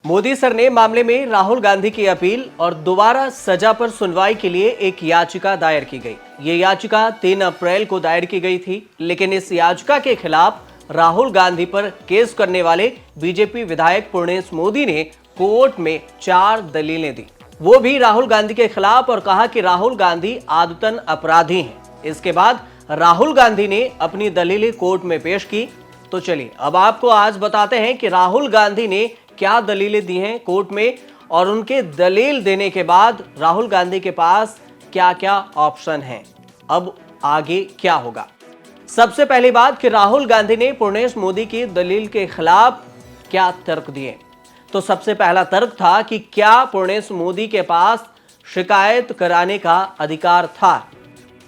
Modi sir ने मामले में राहुल गांधी की अपील और दोबारा सजा पर सुनवाई के लिए एक याचिका दायर की गई। ये याचिका 3 अप्रैल को दायर की गई थी, लेकिन इस याचिका के खिलाफ राहुल गांधी पर केस करने वाले बीजेपी विधायक पूर्णेश मोदी ने कोर्ट में 4 दलीलें दी, वो भी राहुल गांधी के खिलाफ, और कहा कि राहुल गांधी आदतन अपराधी हैं। इसके बाद राहुल गांधी ने अपनी दलीलें कोर्ट में पेश की। तो चलिए अब आपको आज बताते हैं कि राहुल गांधी ने क्या दलीलें दी हैं कोर्ट में, और उनके दलील देने के बाद राहुल गांधी के पास क्या क्या ऑप्शन हैं, अब आगे क्या होगा। सबसे पहली बात कि राहुल गांधी ने पूर्णेश मोदी की दलील के खिलाफ क्या तर्क दिए। तो सबसे पहला तर्क था कि क्या पूर्णेश मोदी के पास शिकायत कराने का अधिकार था।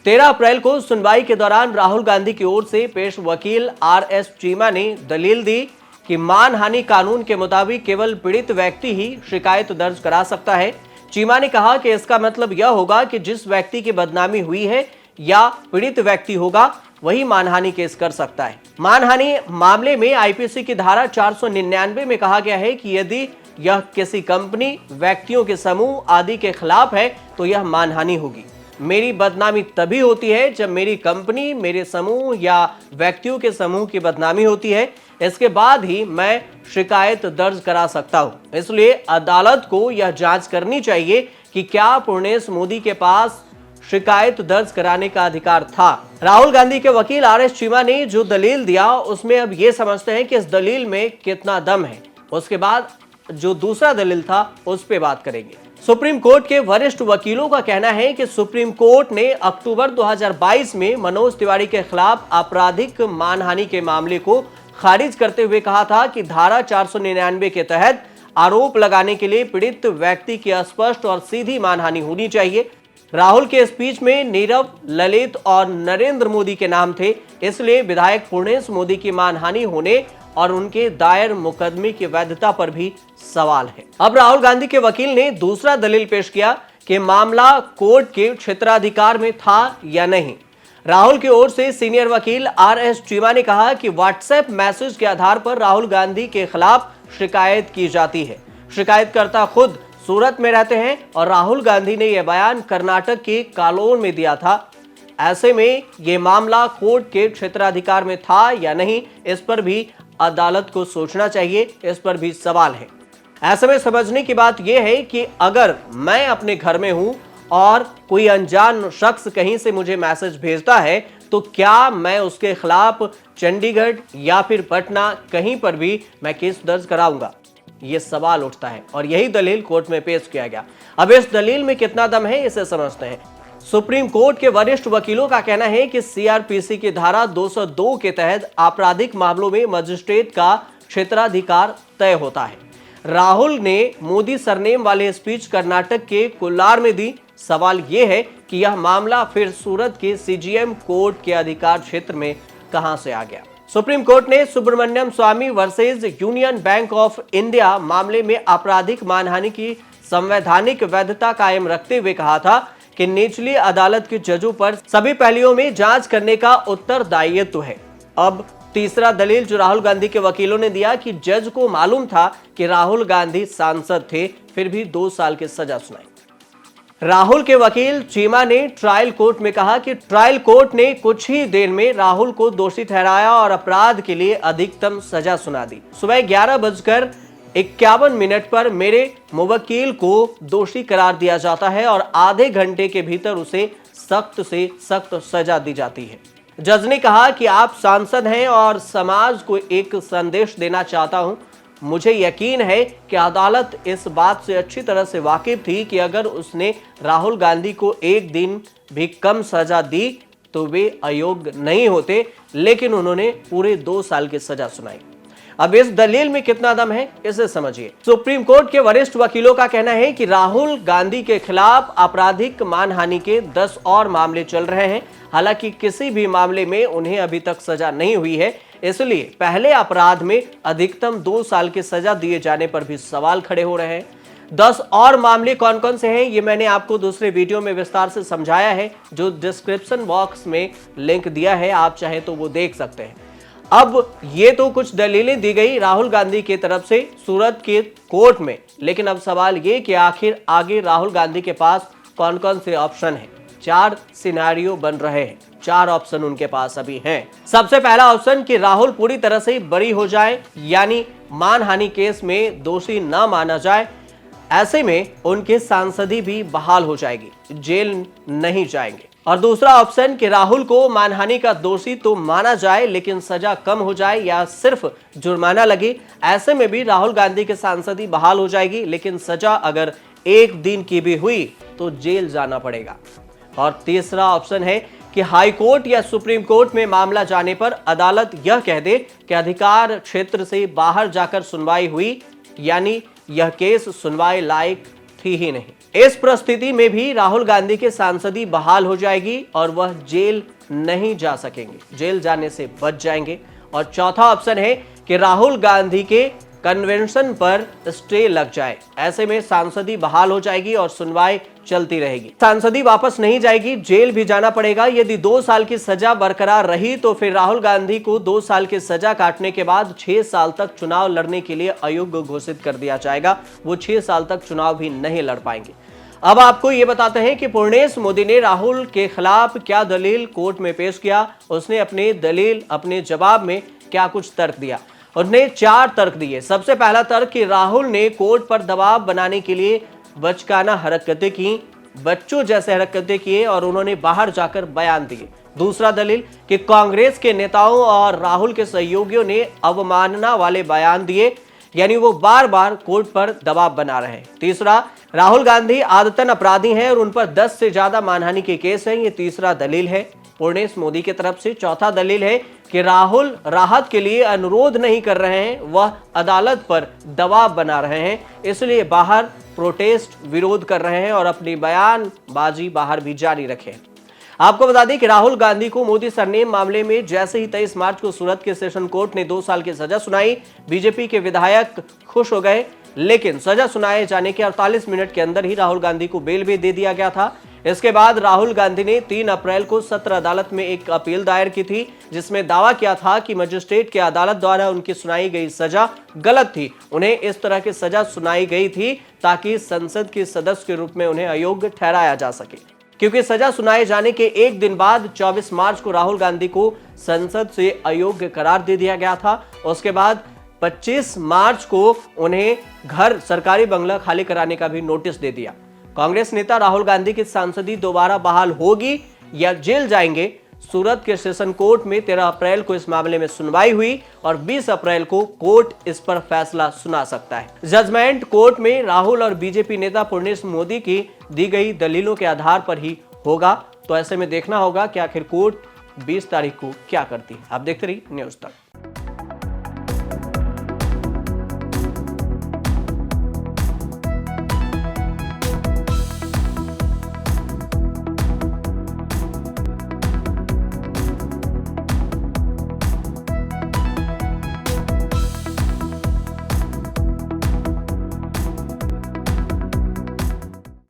13 अप्रैल को सुनवाई के दौरान राहुल गांधी की ओर से पेश वकील आर.एस. चीमा ने दलील दी कि मानहानि कानून के मुताबिक केवल पीड़ित व्यक्ति ही शिकायत दर्ज करा सकता है। चीमा ने कहा कि इसका मतलब यह होगा कि जिस व्यक्ति की बदनामी हुई है या पीड़ित व्यक्ति होगा वही मानहानि केस कर सकता है। मानहानि मामले में आईपीसी की धारा 499 में कहा गया है कि यदि यह किसी कंपनी, व्यक्तियों के समूह आदि के खिलाफ है तो यह मानहानि होगी। मेरी बदनामी तभी होती है जब मेरी कंपनी, मेरे समूह या व्यक्तियों के समूह की बदनामी होती है, इसके बाद ही मैं शिकायत दर्ज करा सकता हूं। इसलिए अदालत को यह जांच करनी चाहिए कि क्या पूर्णेश मोदी के पास शिकायत दर्ज कराने का अधिकार था। राहुल गांधी के वकील आर.एस. चीमा ने जो दलील दिया उसमें अब ये समझते हैं कि इस दलील में कितना दम है। उसके बाद जो दूसरा दलील था उस पर बात करेंगे। सुप्रीम कोर्ट के वरिष्ठ वकीलों का कहना है कि सुप्रीम कोर्ट ने अक्टूबर 2022 में मनोज तिवारी के खिलाफ आपराधिक मानहानि के मामले को खारिज करते हुए कहा था कि धारा 499 के तहत आरोप लगाने के लिए पीड़ित व्यक्ति की स्पष्ट और सीधी मानहानि होनी चाहिए। राहुल के स्पीच में नीरव, ललित और नरेंद्र मोदी के नाम थे, इसलिए विधायक पूर्णेश मोदी की मानहानि होने और उनके दायर मुकदमे की वैधता पर भी सवाल है। अब राहुल गांधी के वकील ने दूसरा दलील पेश किया कि मामला कोर्ट के क्षेत्राधिकार में था या नहीं। राहुल की ओर से सीनियर वकील आर.एस. चीमा ने कहा कि व्हाट्सएप मैसेज के आधार पर राहुल गांधी के खिलाफ शिकायत की जाती है। शिकायतकर्ता खुद सूरत में रहते हैं और राहुल गांधी ने यह बयान कर्नाटक के कालोर में दिया था। ऐसे में यह मामला कोर्ट के क्षेत्राधिकार में था या नहीं, इस पर भी अदालत को सोचना चाहिए, इस पर भी सवाल है। ऐसे में समझने की बात यह है कि अगर मैं अपने घर में हूं और कोई अनजान शख्स कहीं से मुझे मैसेज भेजता है तो क्या मैं उसके खिलाफ चंडीगढ़ या फिर पटना कहीं पर भी मैं केस दर्ज कराऊंगा? ये सवाल उठता है और यही दलील कोर्ट में पेश किया गया। अब इस दलील में कितना दम है इसे समझते हैं। सुप्रीम कोर्ट के वरिष्ठ वकीलों का कहना है कि सीआरपीसी की धारा 202 के तहत आपराधिक मामलों में मजिस्ट्रेट का क्षेत्राधिकार तय होता है। राहुल ने मोदी सरनेम वाले स्पीच कर्नाटक के कोलार में दी। सवाल यह है कि यह मामला फिर सूरत के सीजीएम कोर्ट के अधिकार क्षेत्र में कहां से आ गया। सुप्रीम कोर्ट ने Subramanian Swamy versus Union Bank of India मामले में आपराधिक मानहानि की संवैधानिक वैधता कायम रखते हुए कहा था कि निचली अदालत के जजों पर सभी पहलुओं में जांच करने का उत्तरदायित्व है। अब तीसरा दलील जो राहुल गांधी के वकीलों ने दिया कि जज को मालूम था कि राहुल गांधी सांसद थे, फिर भी 2 साल की सजा सुनाई। राहुल के वकील चीमा ने ट्रायल कोर्ट में कहा कि ट्रायल कोर्ट ने कुछ ही देर में राहुल को दोषी ठहराया और अपराध के लिए अधिकतम सजा सुना दी। सुबह 11:51 पर मेरे मुवक्किल को दोषी करार दिया जाता है और आधे घंटे के भीतर उसे सख्त से सख्त सजा दी जाती है। जज ने कहा कि आप सांसद हैं और समाज को एक संदेश देना चाहता हूं। मुझे यकीन है कि अदालत इस बात से अच्छी तरह से वाकिफ थी कि अगर उसने राहुल गांधी को एक दिन भी कम सजा दी तो वे अयोग्य नहीं होते, लेकिन उन्होंने पूरे 2 साल की सजा सुनाई। अब इस दलील में कितना दम है इसे समझिए। सुप्रीम कोर्ट के वरिष्ठ वकीलों का कहना है कि राहुल गांधी के खिलाफ आपराधिक मानहानि के 10 और मामले चल रहे हैं। हालांकि किसी भी मामले में उन्हें अभी तक सजा नहीं हुई है, इसलिए पहले अपराध में अधिकतम 2 साल की सजा दिए जाने पर भी सवाल खड़े हो रहे हैं। 10 और मामले कौन कौन से हैं ये मैंने आपको दूसरे वीडियो में विस्तार से समझाया है, जो डिस्क्रिप्शन बॉक्स में लिंक दिया है, आप चाहे तो वो देख सकते हैं। अब ये तो कुछ दलीलें दी गई राहुल गांधी की तरफ से सूरत के कोर्ट में, लेकिन अब सवाल ये कि आखिर आगे राहुल गांधी के पास कौन कौन से ऑप्शन हैं। 4 सिनेरियो बन रहे हैं, 4 ऑप्शन उनके पास अभी हैं। सबसे पहला ऑप्शन कि राहुल पूरी तरह से बरी हो जाए, यानी मानहानि केस में दोषी न माना जाए। ऐसे में उनके सांसदी भी बहाल हो जाएगी, जेल नहीं जाएंगे। और दूसरा ऑप्शन कि राहुल को मानहानि का दोषी तो माना जाए लेकिन सजा कम हो जाए या सिर्फ जुर्माना लगे। ऐसे में भी राहुल गांधी के सांसदी बहाल हो जाएगी, लेकिन सजा अगर 1 दिन की भी हुई तो जेल जाना पड़ेगा। और तीसरा ऑप्शन है कि हाई कोर्ट या सुप्रीम कोर्ट में मामला जाने पर अदालत यह कह दे कि अधिकार क्षेत्र से बाहर जाकर सुनवाई हुई, यानी यह केस सुनवाई लायक थी ही नहीं। इस परिस्थिति में भी राहुल गांधी के सांसदी बहाल हो जाएगी और वह जेल नहीं जा सकेंगे, जेल जाने से बच जाएंगे। और चौथा ऑप्शन है कि राहुल गांधी के कन्वेंशन पर स्टे लग जाए। ऐसे में सांसदी बहाल हो जाएगी और सुनवाई चलती रहेगी, सांसदी वापस नहीं जाएगी, जेल भी जाना पड़ेगा। यदि 2 साल की सजा बरकरार रही तो फिर राहुल गांधी को 2 साल की सजा काटने के बाद 6 साल तक चुनाव लड़ने के लिए अयोग्य घोषित कर दिया जाएगा। वो 6 साल तक चुनाव भी नहीं लड़ पाएंगे। अब आपको ये बताते हैं कि पूर्णेश मोदी ने राहुल के खिलाफ क्या दलील कोर्ट में पेश किया। उसने अपने जवाब में क्या कुछ तर्क दिया। उन्होंने 4 तर्क दिए। सबसे पहला तर्क कि राहुल ने कोर्ट पर दबाव बनाने के लिए बचकाना हरकतें की, बच्चों जैसे हरकतें किए और उन्होंने बाहर जाकर बयान दिए। दूसरा दलील कि कांग्रेस के नेताओं और राहुल के सहयोगियों ने अवमानना वाले बयान दिए, यानी वो बार बार कोर्ट पर दबाव बना रहे हैं। तीसरा, राहुल गांधी आदतन अपराधी हैं और उन पर 10 से ज्यादा मानहानि के केस हैं। ये तीसरा दलील है पूर्णेश मोदी की तरफ से। चौथा दलील है कि राहुल राहत के लिए अनुरोध नहीं कर रहे हैं, वह अदालत पर दबाव बना रहे हैं, इसलिए बाहर प्रोटेस्ट विरोध कर रहे हैं और अपनी बयानबाजी बाहर भी जारी रखें। आपको बता दें कि राहुल गांधी को मोदी सरनेम मामले में जैसे ही 23 मार्च को सूरत के सेशन कोर्ट ने 2 साल की सजा सुनाई, बीजेपी के विधायक खुश हो गए, लेकिन सजा सुनाए जाने के 48 मिनट के अंदर ही राहुल गांधी को बेल भी दे दिया गया था। इसके बाद राहुल गांधी ने 3 अप्रैल को सत्र अदालत में एक अपील दायर की थी, जिसमें दावा किया था कि मजिस्ट्रेट की अदालत द्वारा उनकी सुनाई गई सजा गलत थी। उन्हें इस तरह की सजा सुनाई गई थी ताकि संसद के सदस्य के रूप में उन्हें अयोग्य ठहराया जा सके, क्योंकि सजा सुनाए जाने के 1 दिन बाद 24 मार्च को राहुल गांधी को संसद से अयोग्य करार दे दिया गया था। उसके बाद 25 मार्च को उन्हें घर सरकारी बंगला खाली कराने का भी नोटिस दे दिया। कांग्रेस नेता राहुल गांधी की सांसदी दोबारा बहाल होगी या जेल जाएंगे। सूरत के सेशन कोर्ट में 13 अप्रैल को इस मामले में सुनवाई हुई और 20 अप्रैल को कोर्ट इस पर फैसला सुना सकता है। जजमेंट कोर्ट में राहुल और बीजेपी नेता पूर्णेश मोदी की दी गई दलीलों के आधार पर ही होगा। तो ऐसे में देखना होगा कि आखिर कोर्ट 20 तारीख को क्या करती है। आप देखते रहिए न्यूज़ तक।